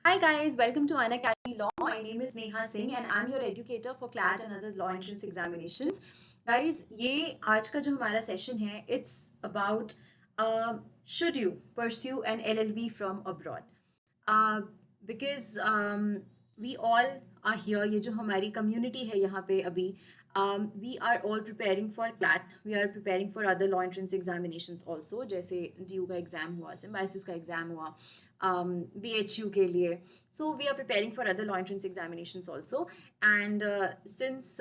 Hi guys, welcome to Unacademy Law. My name is Neha Singh and I'm your educator for CLAT and other law entrance examinations. Guys, ये आज का जो हमारा session है, it's about should you pursue an LLB from abroad? uh, because we all are here. ये जो हमारी community है यहाँ पे अभी, we are all preparing for CLAT. We are preparing for other law entrance examinations also. जैसे DU का exam हुआ, Symbiosis का exam हुआ, BHU के लिए. So we are preparing for other law entrance examinations also. And since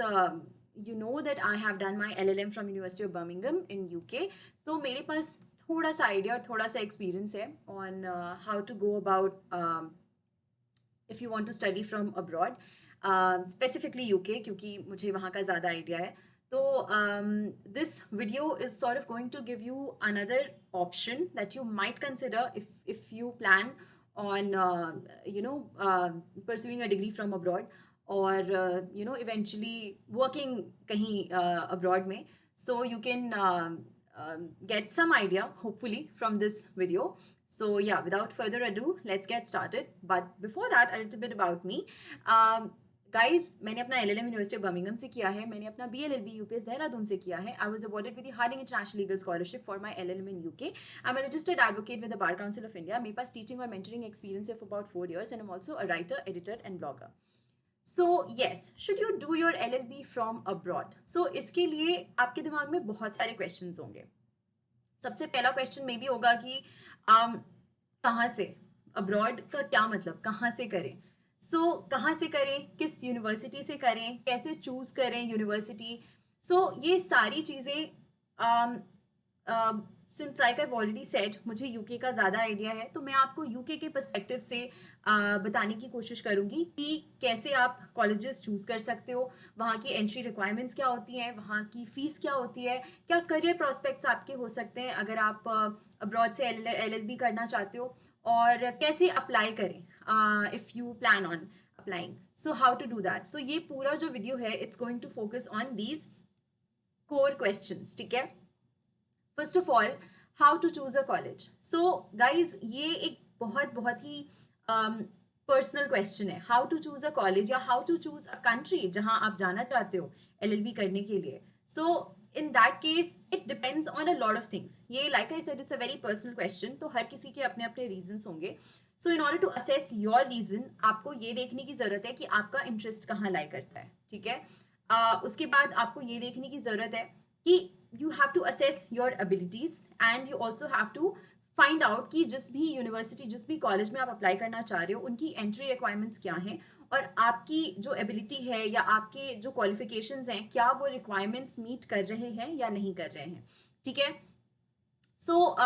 you know that I have done my LLM from University of Birmingham in UK, so मेरे पास थोड़ा सा idea और थोड़ा सा एक्सपीरियंस है on how to go about if you want to study from abroad, specifically UK, क्योंकि मुझे वहाँ का ज़्यादा आइडिया है. तो this video is sort of going to give you another option that you might consider if you plan on pursuing a degree from abroad or eventually working कहीं abroad में. So you can get some idea hopefully from this video. So yeah, without further ado, let's get started. But before that, a little bit about me. Guys, मैंने अपना LLM university of Birmingham से किया है. मैंने अपना BLLB UPS Dehradun से किया है. I was awarded with the Harding International Legal Scholarship for my LLM in UK. I am a registered advocate with the Bar Council of India. मेरे पास टीचिंग और मेंटरिंग एक्सपीरियंस है for about 4 years, and I am also a writer, editor and blogger. So yes, should you do your LLB from abroad? So इसके लिए आपके दिमाग में बहुत सारे क्वेश्चंस होंगे. सबसे पहला क्वेश्चन में भी होगा कि कहाँ से, अब्रॉड का क्या मतलब, कहाँ से करें. सो कहाँ से करें, किस यूनिवर्सिटी से करें, कैसे चूज करें यूनिवर्सिटी. सो ये सारी चीज़ें, since like I already said, मुझे यूके का ज़्यादा आइडिया है, तो मैं आपको यूके के पर्सपेक्टिव से बताने की कोशिश करूँगी कि कैसे आप कॉलेजेस चूज़ कर सकते हो, वहाँ की एंट्री रिक्वायरमेंट्स क्या होती हैं, वहाँ की फ़ीस क्या होती है, क्या करियर प्रॉस्पेक्ट्स आपके हो सकते हैं अगर आप अब्रॉड से LLB करना चाहते हो, और कैसे अप्लाई करें if you plan on applying. So how to do that. So ये पूरा जो वीडियो है, it's going to focus on these core questions. ठीक है. First of all, how to choose a college. So guys, ये एक बहुत ही पर्सनल क्वेश्चन है. How to choose a college या how to choose a country जहां आप जाना चाहते हो LLB करने के लिए. सो in that case it depends on a lot of things. ये like I said, it's a very personal question, तो हर किसी के अपने अपने reasons होंगे. So in order to assess your reason, आपको ये देखने की ज़रूरत है कि आपका इंटरेस्ट कहाँ लाई करता है. ठीक है. उसके बाद आपको ये देखने की ज़रूरत है कि you have to assess your abilities and you also have to find out कि जिस भी यूनिवर्सिटी, जिस भी कॉलेज में आप अप्लाई करना चाह रहे हो, उनकी एंट्री रिक्वायरमेंट्स क्या हैं और आपकी जो एबिलिटी है या आपके जो क्वालिफिकेशंस हैं, क्या वो रिक्वायरमेंट्स मीट कर रहे हैं या नहीं कर रहे हैं. ठीक है. सो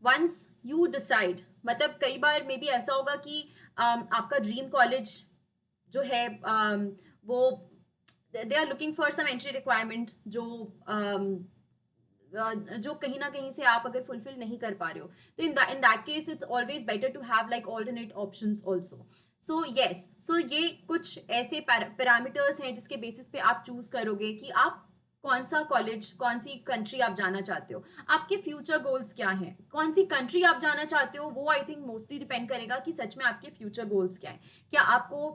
वंस यू डिसाइड, मतलब कई बार मे बी ऐसा होगा कि आपका ड्रीम कॉलेज जो है, वो they are looking for some entry requirement जो कहीं ना कहीं से आप अगर फुलफिल नहीं कर पा रहे हो, तो in that case it's always better to have like alternate options also. So yes, so ये कुछ ऐसे पैरामीटर्स हैं जिसके बेसिस पे आप चूज करोगे कि आप कौन सा कॉलेज, कौन सी कंट्री आप जाना चाहते हो, आपके फ्यूचर गोल्स क्या हैं, कौन सी कंट्री आप जाना चाहते हो. वो आई थिंक मोस्टली डिपेंड करेगा कि सच में आपके फ्यूचर गोल्स क्या हैं. क्या आपको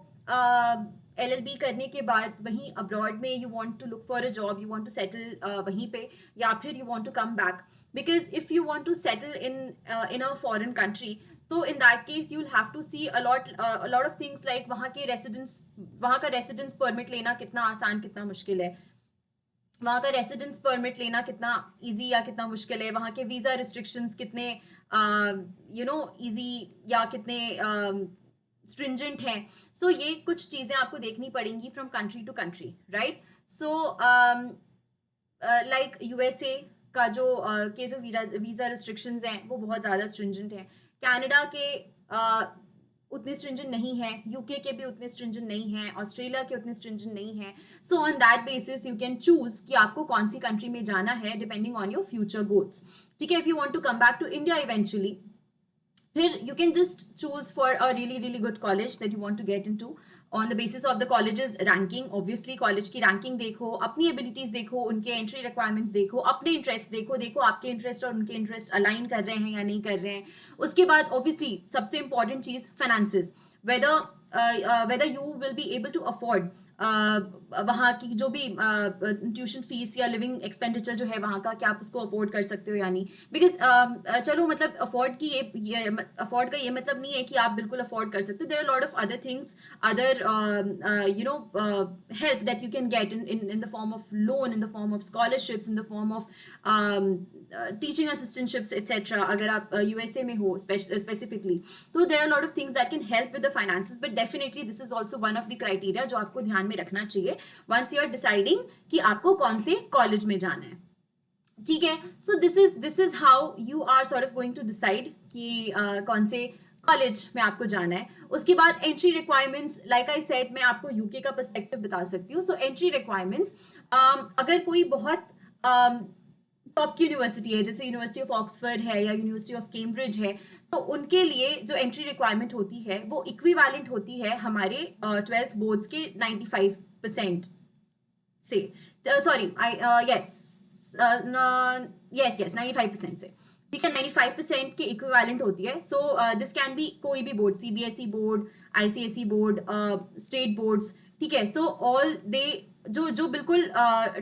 LLB करने के बाद वहीं अब्रॉड में you want to look for a job, you want to settle वहीं पे, या फिर you want to come back. Because if you want to settle in a foreign country, तो in that case you will have to see a lot of things like वहाँ का residence permit लेना कितना आसान, कितना मुश्किल है, वहाँ का रेसिडेंस परमिट लेना कितना इजी या कितना मुश्किल है, वहाँ के वीज़ा रिस्ट्रिक्शंस कितने इजी या कितने स्ट्रिंजेंट हैं. सो ये कुछ चीज़ें आपको देखनी पड़ेंगी from country to country, right. So like USA का जो वीज़ा रिस्ट्रिक्शंस हैं वो बहुत ज़्यादा स्ट्रिंजेंट हैं. कनाडा के उतने स्ट्रिंजेंट नहीं है, यूके के भी उतने स्ट्रिंजेंट नहीं है, ऑस्ट्रेलिया के उतने स्ट्रिंजेंट नहीं है. So on that basis you can choose कि आपको कौन सी कंट्री में जाना है depending on your future goals. ठीक है. If you want to come back to India eventually, फिर you can just choose for a really good college that you want to get into on the basis of the college's ranking. Obviously college की ranking देखो, अपनी abilities देखो, उनके entry requirements देखो, अपने interest देखो आपके interest और उनके interest align कर रहे हैं या नहीं कर रहे हैं. उसके बाद obviously सबसे important cheese finances. whether you will be able to afford वहाँ की जो भी ट्यूशन फीस या लिविंग एक्सपेंडिचर जो है वहाँ का, क्या आप उसको अफोर्ड कर सकते हो या नहीं. बिकॉज चलो मतलब अफोर्ड की ये अफोर्ड का ये मतलब नहीं है कि आप बिल्कुल अफोर्ड कर सकते हो. There are lot of other things, other help that you can get in the form of loan, in the form of scholarships, in the form of teaching assistantships, etc. अगर आप USA में हो specifically, तो there are a lot of things that can help with the finances, but definitely this is also one of the criteria जो आपको ध्यान में रखना चाहिए once you are deciding कि आपको कौन से कॉलेज में जाना है. ठीक है, so this is how you are sort of going to decide कि कौन से कॉलेज में आपको जाना है. उसके बाद entry requirements, like I said, मैं आपको यूके का पर्सपेक्टिव बता सकती हूँ. सो एंट्री रिक्वायरमेंट्स, अगर कोई बहुत टॉप की यूनिवर्सिटी है, जैसे यूनिवर्सिटी ऑफ ऑक्सफोर्ड है या यूनिवर्सिटी ऑफ कैम्ब्रिज है, तो उनके लिए जो एंट्री रिक्वायरमेंट होती है वो इक्विवेलेंट होती है हमारे 12th बोर्ड्स के 95% से. सॉरी, यस 95% से. ठीक है, 95% के इक्विवेलेंट होती है. सो दिस कैन बी कोई भी board, CBSE board, ICSE board, state boards. ठीक है, सो ऑल दे जो बिल्कुल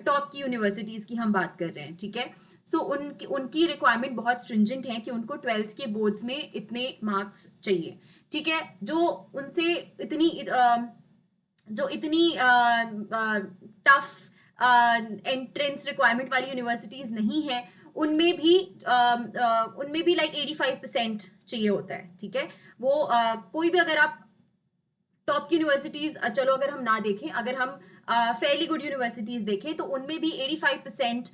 टॉप की यूनिवर्सिटीज की हम बात कर रहे हैं. ठीक है, सो उनकी रिक्वायरमेंट बहुत स्ट्रिंजेंट है कि उनको 12th के बोर्ड्स में इतने मार्क्स चाहिए. ठीक है, जो उनसे इतनी टफ एंट्रेंस रिक्वायरमेंट वाली यूनिवर्सिटीज नहीं है, उनमें भी लाइक 85% चाहिए होता है. ठीक है, वो कोई भी, अगर आप टॉप की यूनिवर्सिटीज, चलो अगर हम ना देखें, अगर हम फेयरली गुड यूनिवर्सिटीज देखें, तो उनमें भी 85%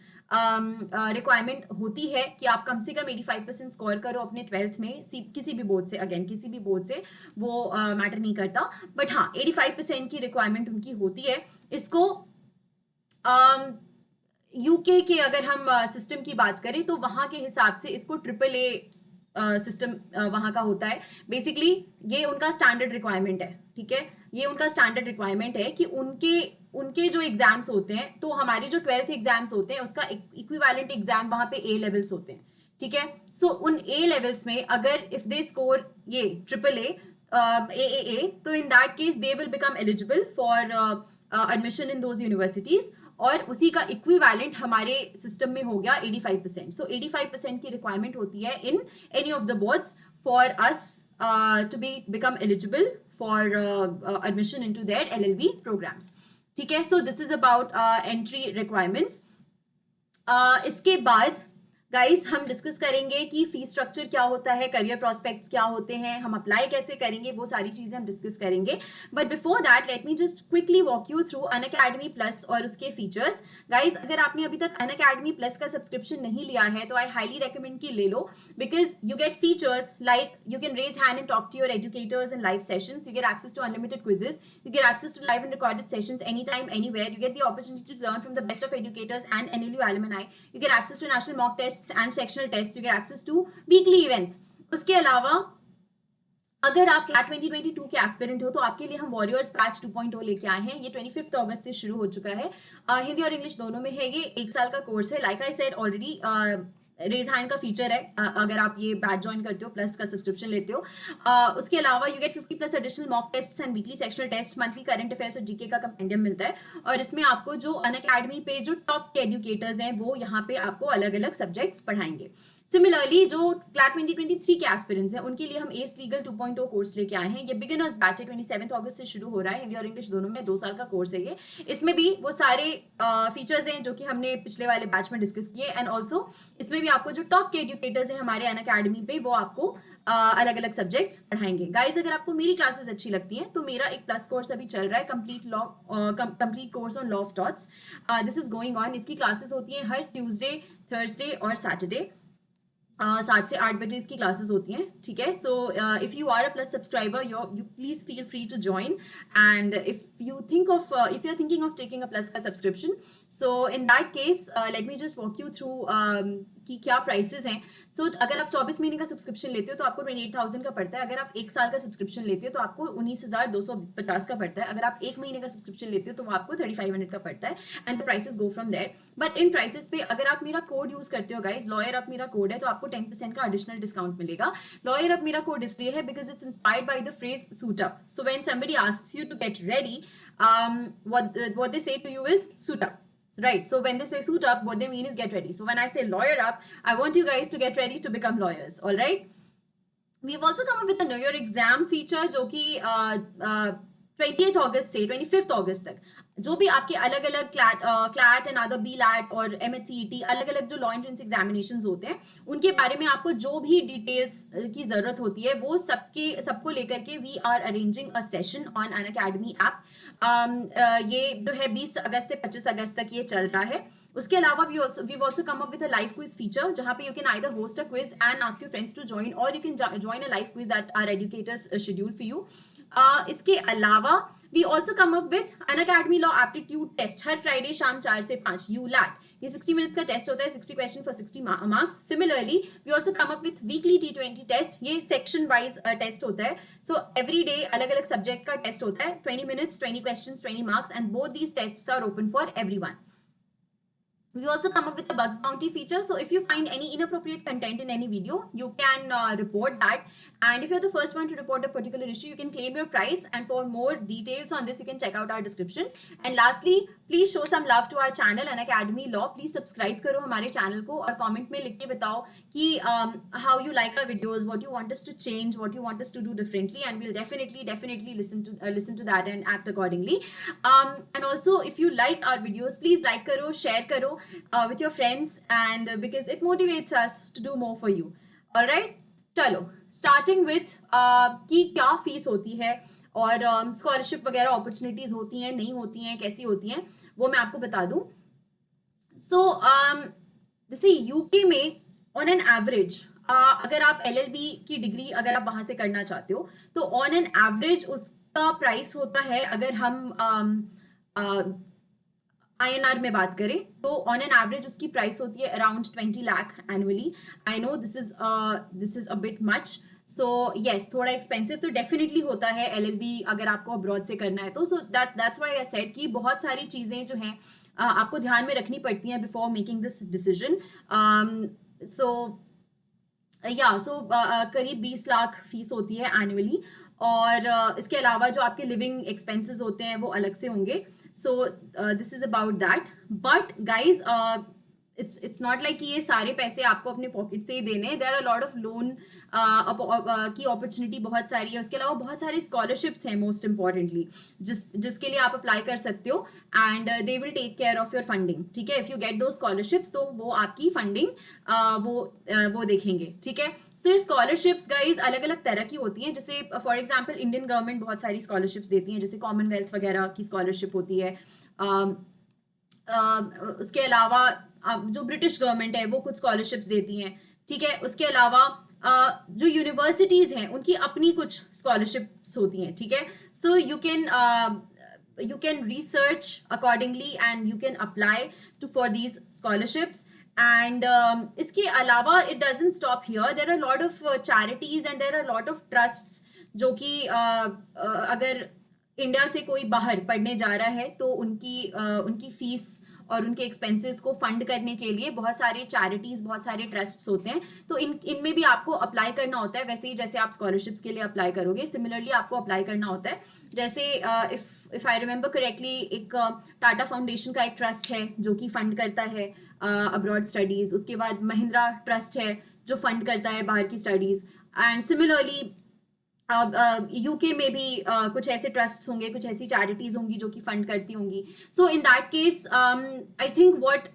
रिक्वायरमेंट होती है कि आप कम से कम 85% स्कोर करो अपने 12th में, किसी भी बोर्ड से. अगेन, किसी भी बोर्ड से, वो मैटर नहीं करता, बट हाँ 85% की रिक्वायरमेंट उनकी होती है. इसको यूके के अगर हम सिस्टम की बात करें तो वहाँ के हिसाब से इसको AAA सिस्टम वहाँ का होता है. बेसिकली ये उनका स्टैंडर्ड रिक्वायरमेंट है. ठीक है, ये उनका स्टैंडर्ड रिक्वायरमेंट है कि उनके जो एग्जाम्स होते हैं, तो हमारे जो 12th एग्जाम्स होते हैं उसका इक्विवेलेंट एग्जाम वहाँ पे A लेवल्स होते हैं. ठीक है, सो उन A लेवल्स में अगर इफ दे स्कोर ये AAA, AAA, तो in that case they will become eligible for admission in those universities, और उसी का इक्विवेलेंट हमारे सिस्टम में हो गया 85%. सो 85% की रिक्वायरमेंट होती है in any of the boards for us to become eligible for admission into their LLB programs. ठीक है, so this is about entry requirements. इसके बाद गाइस हम डिस्कस करेंगे कि फीस स्ट्रक्चर क्या होता है, करियर प्रोस्पेक्ट्स क्या होते हैं, हम अप्लाई कैसे करेंगे, वो सारी चीजें हम डिस्कस करेंगे. But before that let me just quickly walk you through Unacademy plus और उसके फीचर्स. गाइस, अगर आपने अभी तक अनअकैडमी प्लस का सब्सक्रिप्शन नहीं लिया है तो आई हाईली रेकमेंड कि ले लो, because you get features like you can raise hand and talk to your educators in live sessions, you get access to unlimited quizzes, you get access to live and recorded sessions anytime, anywhere. You get the opportunity to learn from the best of educators and NLU alumni. You get access to national mock tests and sectional tests. You get access to weekly events. उसके अलावा अगर आप CLAT 2022 के aspirant हो तो आपके लिए हम वॉरियर्स पैच 2.0 लेके आए हैं. ये 25 अगस्त से शुरू हो चुका है. हिंदी और इंग्लिश दोनों में है. ये 1 साल का कोर्स है. Like I said already, raise hand का फीचर है अगर आप ये बैच ज्वाइन करते हो, प्लस का सब्सक्रिप्शन लेते हो. उसके अलावा you get 50+ additional mock test and weekly sectional test, monthly current affairs और जीके का कंपेंडियम मिलता है. और इसमें आपको जो अनअकैडमी पे जो टॉप के एजुकेटर्स हैं वो यहाँ पे आपको अलग अलग सब्जेक्ट्स पढ़ाएंगे. सिमिलरली जो क्लैट 2023 के एस्पिरेंट्स हैं उनके लिए हम एस लीगल 2.0 कोर्स लेके आए हैं. ये बिगिनर्स बैच है, 27 अगस्त से शुरू हो रहा है. हिंदी और इंग्लिश दोनों में 2 साल का कोर्स है ये. इसमें भी वो सारे फीचर्स हैं जो कि हमने पिछले वाले बैच में डिस्कस किए. एंड ऑल्सो इसमें भी आपको जो टॉप के एजुकेटर्स हैं हमारे अनअकैडमी पे, वो आपको अलग अलग सब्जेक्ट्स पढ़ाएंगे. गाइस, अगर आपको मेरी क्लासेस अच्छी लगती हैं तो मेरा एक प्लस कोर्स अभी चल रहा है, complete course on law of thoughts. This is going on. इसकी क्लासेस होती हैं हर ट्यूसडे, थर्सडे और सैटरडे. 7 से 8 बजे इसकी क्लासेस होती हैं. ठीक है, so if you are a Plus subscriber, you please feel free to join. And if you are thinking of taking a Plus का subscription, so in that case let me just walk you through कि क्या prices हैं. सो अगर आप 24 महीने का subscription लेते हो तो आपको 28,000 का पड़ता है. अगर आप 1 साल का सब्सक्रिप्शन लेते हो तो आपको 19,250 का पड़ता है. अगर आप 1 महीने का सब्सक्रिप्शन लेते हो तो वो आपको 3,500 का पड़ता है. And the prices go from there. But in prices पे अगर आप मेरा कोड यूज करते हो गाइज, लॉयर आप मेरा कोड है, तो आपको आपको 10% का एडिशनल डिस्काउंट मिलेगा. लॉयर अप मेरा कोड इसलिए है because it's inspired by the phrase suit up. So when somebody asks you to get ready, what they say to you is suit up. Right, so when they say suit up, what they mean is get ready. So when I say lawyer up, I want you guys to get ready to become lawyers. All right. We've also come up with a Know Your Exam feature, जो कि 20th अगस्त से 25th अगस्त तक जो भी आपके अलग अलग CLAT and other बी लैट और MHCET अलग अलग जो लॉ एंट्रेंस एग्जामिनेशंस होते हैं उनके बारे में आपको जो भी डिटेल्स की जरूरत होती है वो सबको लेकर के we are arranging a session on Unacademy app. ये जो है 20 अगस्त से 25 अगस्त तक ये चल रहा है. उसके अलावा we also come up with a live quiz feature जहां पे you can either host a quiz and ask your friends to join और you can join a live quiz that our educators schedule for you. इसके अलावा we also come up with Unacademy law aptitude test हर Friday शाम 4 से 5 ULAT. ये 60 minutes का test होता है, 60 question for 60 marks. Similarly we also come up with weekly T20 test. ये सेक्शन वाइज टेस्ट होता है. सो एवरी डे अलग अलग सब्जेक्ट का टेस्ट होता है. 20 minutes 20 question 20 marks and both these tests are open for everyone. We also come up with a bugs bounty feature. So if you find any inappropriate content in any video, you can report that. And if you're the first one to report a particular issue, you can claim your prize. And for more details on this, you can check out our description. And lastly, please show some love to our channel Unacademy Law. Please subscribe करो हमारे channel को और comment में लिख के बताओ कि how you like our videos, what you want us to change, what you want us to do differently, and we'll definitely listen to that and act accordingly. And also, if you like our videos, please like करो, share करो with your friends, and because it motivates us to do more for you. All right, चलो starting with कि क्या fees होती है और scholarship वगैरह opportunities होती हैं नहीं होती हैं कैसी होती हैं वो मैं आपको बता दूं. सो जैसे यूके में ऑन एन एवरेज अगर आप LLB की डिग्री अगर आप वहां से करना चाहते हो तो ऑन एन एवरेज उसका प्राइस होता है अगर हम INR में बात करें तो ऑन एन एवरेज उसकी प्राइस होती है around 20 lakh annually. I know this is a bit much. So yes थोड़ा एक्सपेंसिव तो डेफिनेटली होता है LLB अगर आपको अब्रॉड से करना है तो. So that's why I said कि बहुत सारी चीज़ें जो हैं आपको ध्यान में रखनी पड़ती हैं बिफोर मेकिंग दिस डिसीजन. सो करीब 20 लाख फीस होती है एनुअली और इसके अलावा जो आपके लिविंग एक्सपेंसेस होते हैं वो अलग से होंगे. सो this is about that. But guys it's not like कि ये सारे पैसे आपको अपने पॉकेट से ही देने. There are lot of loan की अपॉर्चुनिटी बहुत सारी है. उसके अलावा बहुत सारे स्कॉलरशिप्स हैं मोस्ट इम्पॉर्टेंटली जिसके लिए आप अप्लाई कर सकते हो and they will take care of your funding. ठीक है, इफ यू गेट दो स्कॉलरशिप्स तो वो आपकी फंडिंग वो देखेंगे. ठीक है, सो ये स्कॉलरशिप्स गाइज अलग अलग तरह की होती हैं. जैसे फॉर एग्जाम्पल इंडियन गवर्नमेंट बहुत सारी स्कॉलरशिप्स देती हैं जैसे कॉमनवेल्थ वगैरह की स्कॉलरशिप होती है. उसके अलावा जो ब्रिटिश गवर्नमेंट है वो कुछ स्कॉलरशिप्स देती हैं. ठीक है, उसके अलावा जो यूनिवर्सिटीज हैं उनकी अपनी कुछ स्कॉलरशिप्स होती हैं. ठीक है, so you can research accordingly and you can apply for these scholarships. And इसके अलावा it doesn't stop here. There are lot of charities and there are lot of trusts जो कि अगर इंडिया से कोई बाहर पढ़ने जा रहा है तो उनकी फीस और उनके एक्सपेंसेस को फंड करने के लिए बहुत सारे चैरिटीज बहुत सारे ट्रस्ट्स होते हैं. तो इनमें भी आपको अप्लाई करना होता है वैसे ही जैसे आप स्कॉलरशिप्स के लिए अप्लाई करोगे. सिमिलरली आपको अप्लाई करना होता है. जैसे इफ आई रिमेंबर करेक्टली एक टाटा फाउंडेशन का एक ट्रस्ट है जो कि फंड करता है अब्रॉड स्टडीज. उसके बाद महिंद्रा ट्रस्ट है जो फंड करता है बाहर की स्टडीज. एंड सिमिलरली यूके में भी कुछ ऐसे ट्रस्ट होंगे कुछ ऐसी चैरिटीज होंगी जो कि फंड करती होंगी. So in that case I think what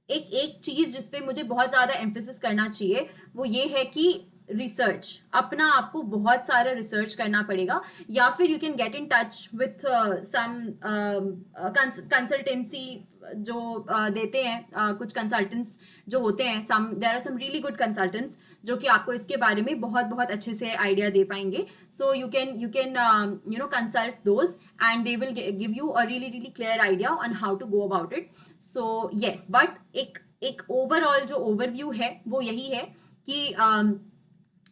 एक चीज जिसपे मुझे बहुत ज्यादा एम्फेसिस करना चाहिए वो ये है कि रिसर्च. अपना आपको बहुत सारा रिसर्च करना पड़ेगा या फिर you can get in touch with some consultancy जो देते हैं कुछ कंसल्टेंट्स जो होते हैं. There are some really good consultants जो कि आपको इसके बारे में बहुत बहुत अच्छे से आइडिया दे पाएंगे. So you can consult those and they will give you a really clear idea on how to go about it. So yes, but एक ओवरऑल जो ओवरव्यू है वो यही है कि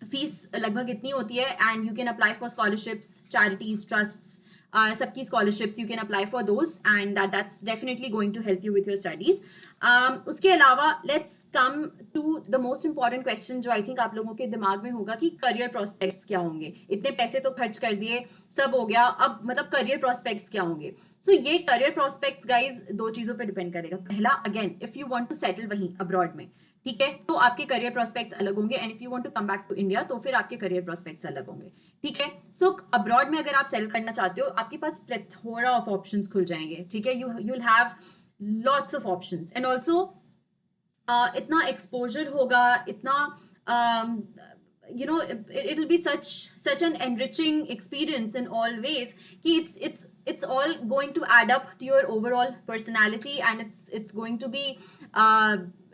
फीस लगभग इतनी होती है and you can apply for scholarships charities trusts सबकी scholarships, you can apply for those, and that's definitely going to help you with your studies. उसके अलावा let's come to the most important question जो I think आप लोगों के दिमाग में होगा कि career prospects क्या होंगे. इतने पैसे तो खर्च कर दिए, सब हो गया, अब मतलब career prospects क्या होंगे. So ये career prospects guys दो चीज़ों पे depend करेगा. पहला, again, if you want to settle वहीं abroad में, ठीक है, तो आपके करियर प्रोस्पेक्ट्स अलग होंगे, and if you want to come back to India तो फिर आपके करियर प्रोस्पेक्ट्स अलग होंगे, ठीक है. सो अब्रॉड में अगर आप सेटल करना चाहते हो, आपके पास प्लेथोरा ऑफ ऑप्शंस खुल जाएंगे, ठीक है. You will have lots of options, and also इतना एक्सपोजर होगा, इतना you know, it'll be such an enriching experience in all ways कि it's all going to add up to your overall personality, and it's going to be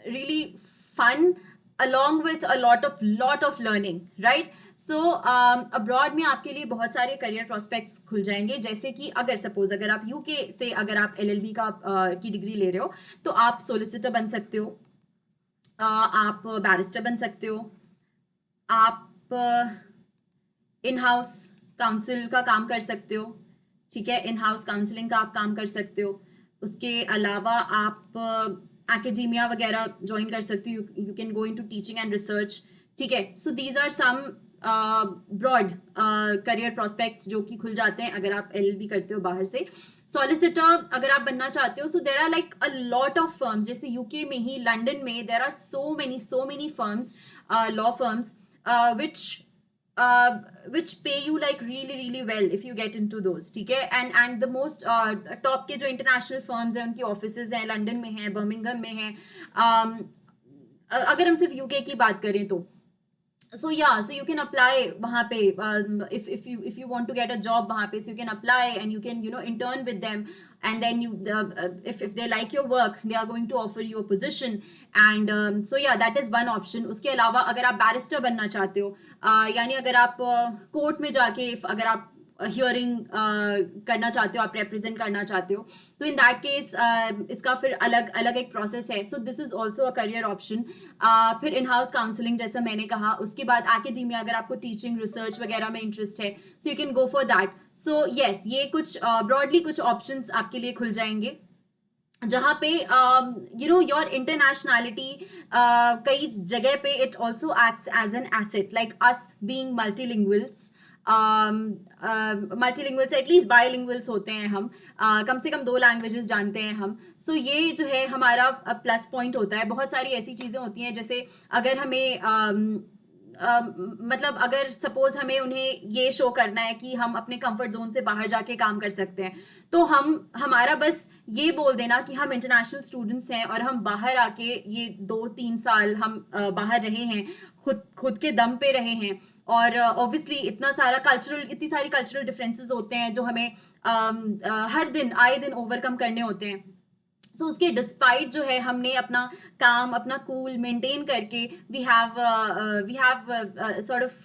really fun along with a lot of learning, right? So abroad में आपके लिए बहुत सारे career prospects खुल जाएंगे, जैसे कि अगर सपोज अगर आप UK से अगर आप LLB का की डिग्री ले रहे हो तो आप सोलिसिटर बन सकते हो, आप बैरिस्टर बन सकते हो, आप इन हाउस काउंसिल का काम कर सकते हो, ठीक है, इन हाउस काउंसलिंग का आप काम कर सकते हो. उसके अलावा आप एकेडेमिया वगैरह ज्वाइन कर सकते हो, you can go into teaching and research, ठीक है. So these are some broad career prospects जो कि खुल जाते हैं अगर आप LLB करते हो बाहर से. सॉलिसिटर अगर आप बनना चाहते हो, so there are like a lot of firms, जैसे UK में ही लंदन में there are so many firms, law firms which pay you like really well if you get into those, ठीक है. and the most top के जो international firms हैं उनकी offices हैं, लंदन में हैं, बर्मिंघम में हैं. अगर हम सिर्फ UK की बात करें तो so yeah, so you can apply वहाँ पे, if you want to get a job वहाँ पे, so you can apply and you can, you know, intern with them, and then you if they like your work they are going to offer you a position, and so yeah, that is one option. उसके अलावा अगर आप barrister बनना चाहते हो, यानी अगर आप कोर्ट में जाके अगर आप हियरिंग करना चाहते हो, आप रिप्रेजेंट करना चाहते हो, तो इन दैट केस इसका फिर अलग एक प्रोसेस है. So this is also a career option. फिर इन हाउस काउंसलिंग जैसा मैंने कहा, उसके बाद एकेडेमिया अगर आपको टीचिंग रिसर्च वगैरह में इंटरेस्ट है, so you can go for that. So yes, ये कुछ ब्रॉडली कुछ ऑप्शंस आपके लिए खुल जाएंगे जहाँ पे यू नो योर इंटरनेशनैलिटी कई जगह पे it also acts as an asset, like us being multilinguals. Multilinguals at least bilinguals होते हैं हम, कम से कम 2 लैंग्वेजेस जानते हैं हम. सो ये जो है हमारा प्लस पॉइंट होता है. बहुत सारी ऐसी चीज़ें होती हैं, जैसे अगर हमें मतलब अगर सपोज हमें उन्हें ये शो करना है कि हम अपने कंफर्ट जोन से बाहर जाके काम कर सकते हैं, तो हमारा बस ये बोल देना कि हम इंटरनेशनल स्टूडेंट्स हैं और हम बाहर आके ये 2-3 साल हम बाहर रहे हैं, खुद के दम पे रहे हैं, और ऑब्वियसली इतनी सारी कल्चरल डिफरेंसेस होते हैं जो हमें हर दिन आए दिन ओवरकम करने होते हैं. सो उसके डिस्पाइट जो है हमने अपना काम, अपना कूल मेंटेन करके we have sort of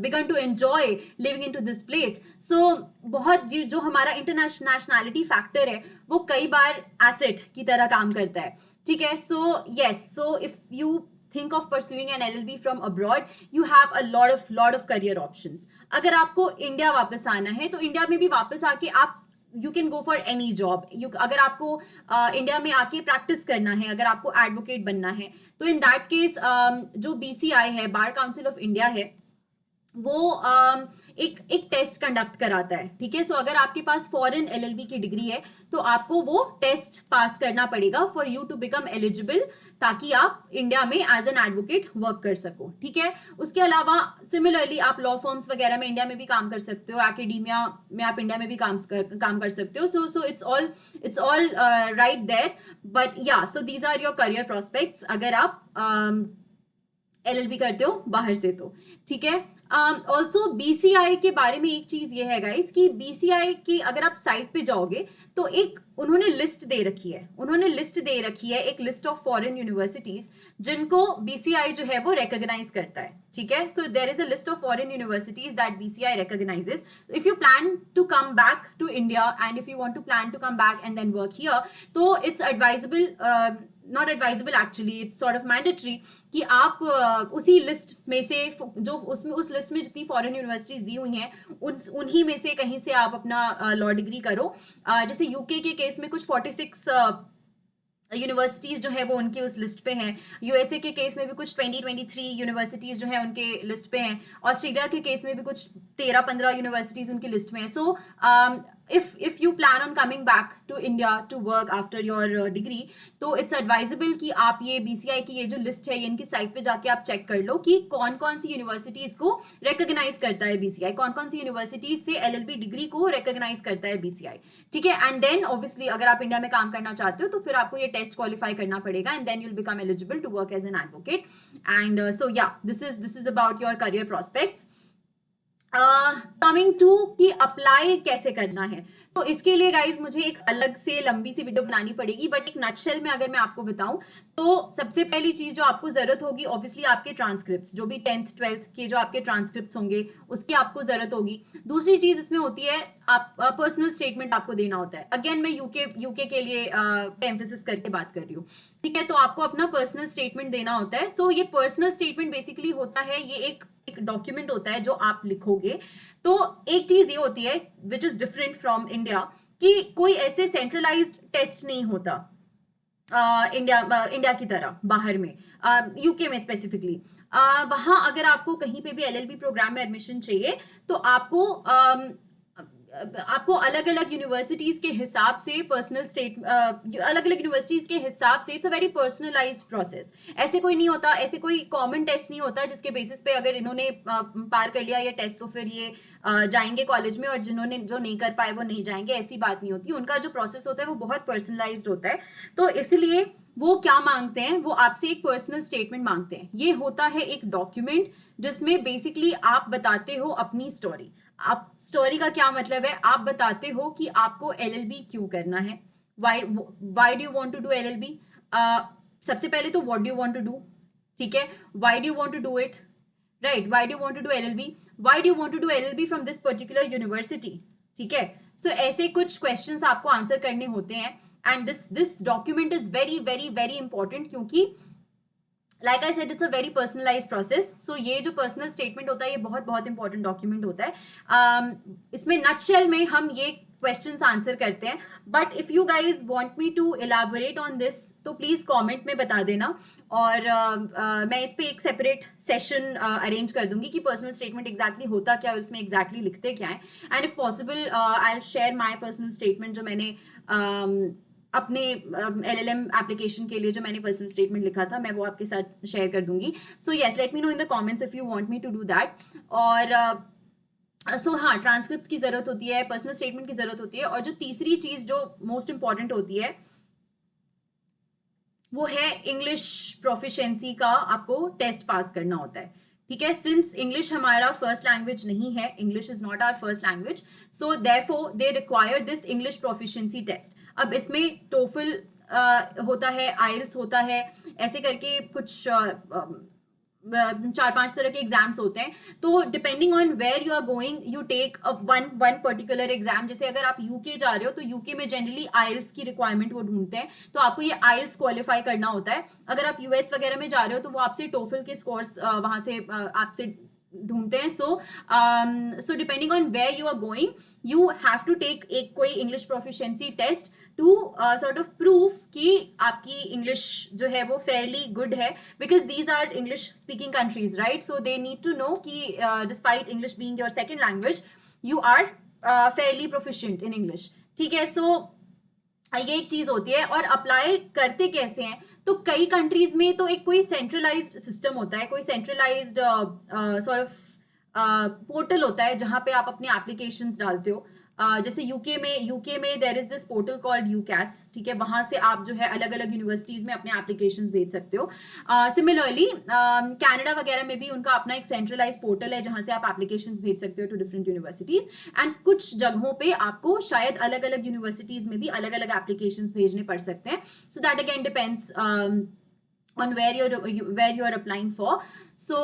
began to enjoy living in to this place. So बहुत जो हमारा इंटरनेशनैलिटी फैक्टर है वो कई बार एसेट की तरह काम करता है, ठीक है. सो yes, so if you think of pursuing an LLB from abroad, you have a lot of career options. अगर आपको इंडिया वापस आना है तो इंडिया में भी वापस आके आप you can go for any job. अगर आपको इंडिया में आके प्रैक्टिस करना है, अगर आपको एडवोकेट बनना है, तो इन दैट केस जो BCI है, बार काउंसिल ऑफ इंडिया है, वो एक टेस्ट कंडक्ट कराता है, ठीक है. सो अगर आपके पास फॉरेन LLB की डिग्री है तो आपको वो टेस्ट पास करना पड़ेगा for you to become eligible, ताकि आप इंडिया में एज एन एडवोकेट वर्क कर सको, ठीक है. उसके अलावा सिमिलरली आप लॉ फर्म्स वगैरह में इंडिया में भी काम कर सकते हो, एकेडेमिया में आप इंडिया में भी काम कर सकते हो. So it's all right there. But yeah, so these are your career prospects अगर आप LLB करते हो बाहर से तो, ठीक है. ऑल्सो BCI के बारे में एक चीज ये है गाइस कि BCI की अगर आप साइट पे जाओगे तो एक उन्होंने लिस्ट दे रखी है, एक लिस्ट ऑफ फॉरेन यूनिवर्सिटीज जिनको BCI जो है वो रिकॉग्नाइज करता है, ठीक है. So there is a list of foreign universities that BCI recognizes. If you plan to come back to India and if you want to plan to come back and then work here, तो it's advisable not advisable actually, it's sort of mandatory कि आप उसी list में से जो उसमें उस list में जितनी फॉरेन यूनिवर्सिटीज दी हुई हैं उन्हीं में से कहीं से आप अपना लॉ डिग्री करो। जैसे यूके के केस में कुछ 46 यूनिवर्सिटीज जो है वो उनकी उस लिस्ट पे हैं। यूएसए के केस में भी कुछ 23 यूनिवर्सिटीज जो है उनके लिस्ट पे हैं। ऑस्ट्रेलिया के केस में भी कुछ 13-15 यूनिवर्सिटीज उनकी लिस्ट में है। सो if you plan on coming back to India to work after your degree, तो it's advisable कि आप ये BCI की ये जो लिस्ट है ये इनकी साइट पे जाके आप चेक कर लो कि कौन कौन सी यूनिवर्सिटीज को रिकॉग्नाइज करता है BCI, कौन कौन सी यूनिवर्सिटीज से LLB डिग्री को रिकॉग्नाइज करता है BCI, ठीक है। एंड देन ऑब्वियसली अगर आप इंडिया में काम करना चाहते हो तो फिर आपको ये टेस्ट क्वालिफाई करना पड़ेगा and then you will become eligible to work as an advocate. And so yeah this is about your career prospects. Coming to कि अप्लाई कैसे करना है, तो इसके लिए गाइज मुझे एक अलग से लंबी सी वीडियो बनानी पड़ेगी, बट एक नटशेल में अगर मैं आपको बताऊं तो सबसे पहली चीज जो आपको जरूरत होगी ऑब्वियसली आपके ट्रांसक्रिप्ट्स, जो भी 10th 12th के जो आपके ट्रांसक्रिप्ट्स होंगे उसकी आपको जरूरत होगी। दूसरी चीज इसमें होती है आप पर्सनल स्टेटमेंट आपको देना होता है। अगेन मैं यूके के लिए एम्फेसिस करके बात कर रही हूँ, ठीक है। तो आपको अपना पर्सनल स्टेटमेंट देना होता है। सो ये पर्सनल स्टेटमेंट बेसिकली होता है, ये एक डॉक्यूमेंट होता है जो आप लिखोगे। तो एक चीज ये होती है which is different from India कि कोई ऐसे सेंट्रलाइज्ड टेस्ट नहीं होता इंडिया की तरह बाहर में, यूके में स्पेसिफिकली। वहां अगर आपको कहीं पे भी LLB प्रोग्राम में एडमिशन चाहिए तो आपको अलग अलग यूनिवर्सिटीज के हिसाब से अलग अलग यूनिवर्सिटीज के हिसाब से it's a very personalised process. ऐसे कोई नहीं होता, ऐसे कोई कॉमन टेस्ट नहीं होता जिसके बेसिस पे अगर इन्होंने पार कर लिया ये टेस्ट तो फिर ये जाएंगे कॉलेज में और जिन्होंने जो नहीं कर पाए वो नहीं जाएंगे, ऐसी बात नहीं होती। उनका जो प्रोसेस होता है वो बहुत पर्सनलाइज्ड होता है। तो इसलिए वो क्या मांगते हैं, वो आपसे एक पर्सनल स्टेटमेंट मांगते हैं। ये होता है एक डॉक्यूमेंट जिसमें बेसिकली आप बताते हो अपनी स्टोरी। आप स्टोरी का क्या मतलब है, आप बताते हो कि आपको LLB क्यों करना है, why do you want to do LLB। सबसे पहले तो what do you want to do, ठीक है, why do you want to do it, right, why do you want to do LLB, why do you want to do LLB from this particular university, ठीक है। सो ऐसे कुछ questions आपको answer करने होते हैं and this document is very very very important क्योंकि like I said it's a very personalised process. So ये जो पर्सनल स्टेटमेंट होता है ये बहुत बहुत इंपॉर्टेंट डॉक्यूमेंट होता है। इसमें नटशेल में हम ये क्वेश्चंस आंसर करते हैं, but if you guys want me to elaborate on this तो प्लीज कमेंट में बता देना और मैं इस पे एक सेपरेट सेशन अरेंज कर दूंगी कि पर्सनल स्टेटमेंट एग्जैक्टली होता क्या है, उसमें एग्जैक्टली लिखते क्या है। And if possible I will share my personal statement जो मैंने अपने LLM एप्लीकेशन के लिए जो मैंने पर्सनल स्टेटमेंट लिखा था मैं वो आपके साथ शेयर कर दूंगी। So yes, let me know in the comments if you want me to do that. और सो हाँ, ट्रांसक्रिप्ट की जरूरत होती है, पर्सनल स्टेटमेंट की जरूरत होती है, और जो तीसरी चीज जो मोस्ट इंपॉर्टेंट होती है वो है इंग्लिश प्रोफिशिएंसी का आपको टेस्ट पास करना होता है, ठीक है। सिंस इंग्लिश हमारा फर्स्ट लैंग्वेज नहीं है, English is not our first language, so therefore they require this English proficiency test. अब इसमें टोफल होता है, आइल्स होता है, ऐसे करके कुछ 4-5 तरह के एग्जाम्स होते हैं। तो depending on where you are going you take one particular exam. जैसे अगर आप यूके जा रहे हो तो यूके में जनरली आइल्स की रिक्वायरमेंट वो ढूंढते हैं, तो आपको ये आइल्स क्वालिफाई करना होता है। अगर आप यूएस वगैरह में जा रहे हो तो वो आपसे टोफल के स्कोर्स वहां से आपसे ढूंढते हैं। So depending on where you are going you have to take एक कोई English proficiency test to sort of proof कि आपकी इंग्लिश जो है वो फेयरली गुड है, because these are English speaking countries, right. So they need to know कि despite English being your second language you are fairly proficient in English, ठीक है। सो ये एक चीज होती है। और अप्लाई करते कैसे हैं, तो कई कंट्रीज में तो एक कोई सेंट्रलाइज्ड सिस्टम होता है, कोई सेंट्रलाइज्ड सॉर्ट ऑफ पोर्टल होता है जहां पे आप अपने एप्लीकेशंस डालते हो। जैसे यूके में there is this portal called UCAS, ठीक है। वहां से आप जो है अलग अलग यूनिवर्सिटीज में अपने एप्लीकेशंस भेज सकते हो। सिमिलरली कनाडा वगैरह में भी उनका अपना एक सेंट्रलाइज पोर्टल है जहां से आप एप्लीकेशंस भेज सकते हो टू डिफरेंट यूनिवर्सिटीज। एंड कुछ जगहों पे आपको शायद अलग अलग यूनिवर्सिटीज में भी अलग अलग एप्लीकेशंस भेजने पड़ सकते हैं। So that again depends on where you're applying for. So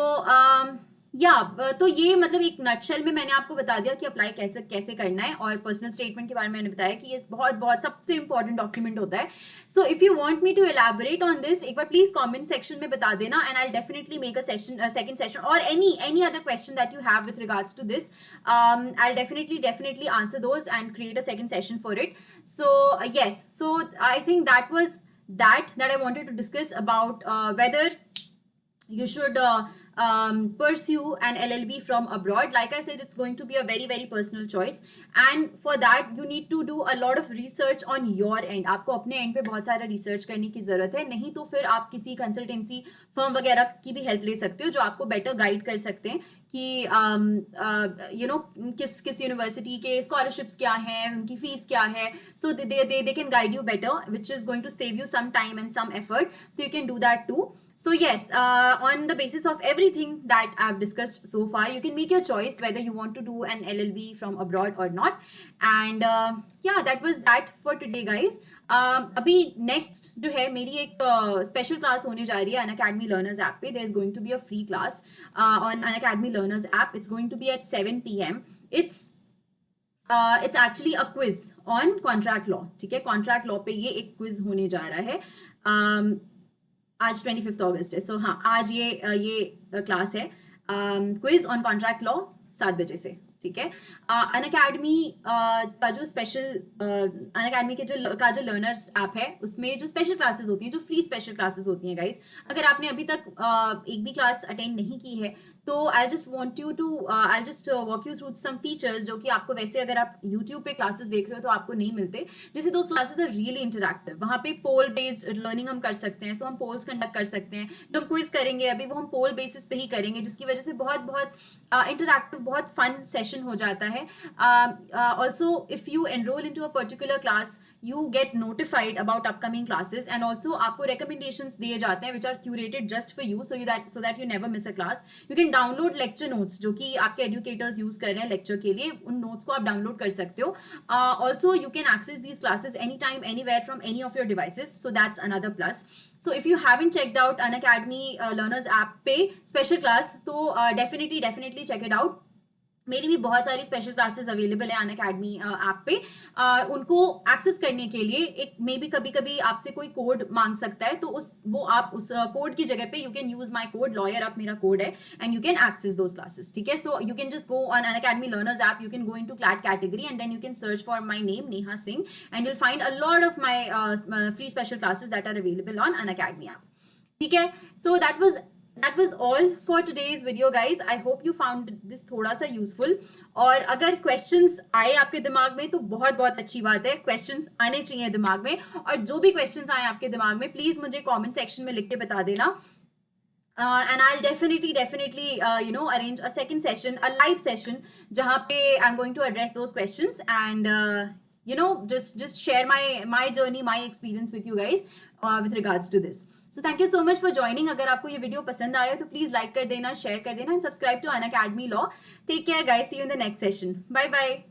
या तो ये मतलब एक नटशेल में मैंने आपको बता दिया कि अप्लाई कैसे कैसे करना है, और पर्सनल स्टेटमेंट के बारे में मैंने बताया कि ये बहुत बहुत सबसे इंपॉर्टेंट डॉक्यूमेंट होता है. So if you want me to elaborate on this, एक बार प्लीज कमेंट सेक्शन में बता देना, and I will definitely make a session, second session, और any other question that you have with regards to this. I will definitely answer those and create a second session for it. So yes, so I think that was that I wanted to discuss about whether you should pursue an LLB from abroad. Like I said, it's going to be a very very personal choice, and for that you need to do a lot of research on your end. आपको अपने end पे बहुत सारा research करने की ज़रूरत है, नहीं तो फिर आप किसी consultancy firm वगैरह की भी help ले सकते हो जो आपको better guide कर सकते हैं कि you know किस यूनिवर्सिटी के scholarships क्या हैं, उनकी फीस क्या है. So they can guide you better, which is going to save you some time and some effort. So you can do that too. So yes, on the basis of everything that I've discussed so far, you can make your choice whether you want to do an LLB from abroad or not. And yeah, that was that for today, guys. अभी next जो है मेरी एक special class होने जा रही है Unacademy Learners app पे. There is going to be a free class on Unacademy Learners app. It's going to be at 7 p.m. It's actually a quiz on contract law. ठीक है, contract law पे ये एक quiz होने जा रहा है. आज 25 अगस्त है. सो हाँ, आज ये क्लास है, क्विज ऑन कॉन्ट्रैक्ट लॉ 7 बजे से. ठीक है. अनअकैडमी का जो स्पेशल अनअकैडमी के जो लर्नर्स ऐप है उसमें जो स्पेशल क्लासेस होती हैं, जो फ्री स्पेशल क्लासेस होती हैं गाइस, अगर आपने अभी तक एक भी क्लास अटेंड नहीं की है तो I just walk you through some features जो कि आपको वैसे अगर आप यूट्यूब पे क्लासेस देख रहे हो तो आपको नहीं मिलते. जैसे दोस्त क्लासेस आर रियली इंटरैक्टिव. वहाँ पे पोल बेस्ड लर्निंग हम कर सकते हैं. सो हम पोल्स कंडक्ट कर सकते हैं. जो हम क्विज करेंगे अभी वो हम पोल बेसिस पे ही करेंगे, जिसकी वजह से बहुत बहुत इंटरैक्टिव, बहुत फन सेशन हो जाता है. Also if you enroll in to a particular class you get notified about upcoming classes, and also आपको recommendations दिए जाते हैं which are curated just for you, so that you never miss a class. You can download lecture notes जो कि आपके educators use कर रहे हैं lecture के लिए. उन notes को आप download कर सकते हो. Also you can access these classes anytime, anywhere from any of your devices, so that's another plus. So if you haven't checked out Unacademy Learners app पे special class, तो definitely check it out. मेरी भी बहुत सारी special classes available है Unacademy app पे. उनको access करने के लिए एक मे बी कभी कभी आपसे कोई कोड मांग सकता है, तो आप उस कोड की जगह पे you can use my code lawyer up, मेरा कोड है, and you can access those classes. ठीक है. So you can just go on Unacademy learners app, you can go into CLAT category and then you can search for my name Neha Singh, and you'll find a lot of my free special classes that are available on Unacademy app. ठीक है. So that was all for today's video, guys. I hope you found this थोड़ा सा useful. और अगर questions आए आपके दिमाग में तो बहुत बहुत अच्छी बात है. questions आने चाहिए दिमाग में, और जो भी questions आए आपके दिमाग में प्लीज मुझे comment section में लिख के बता देना. And I'll definitely arrange a second session, a live session, जहाँ पे I'm going to address those questions and just share my journey, my experience with you guys with regards to this. So thank you so much for joining. अगर आपको ये video पसंद आया तो please like कर देना, शेयर कर देना, and subscribe to Unacademy Law. Take care guys, see you in the next session. Bye bye.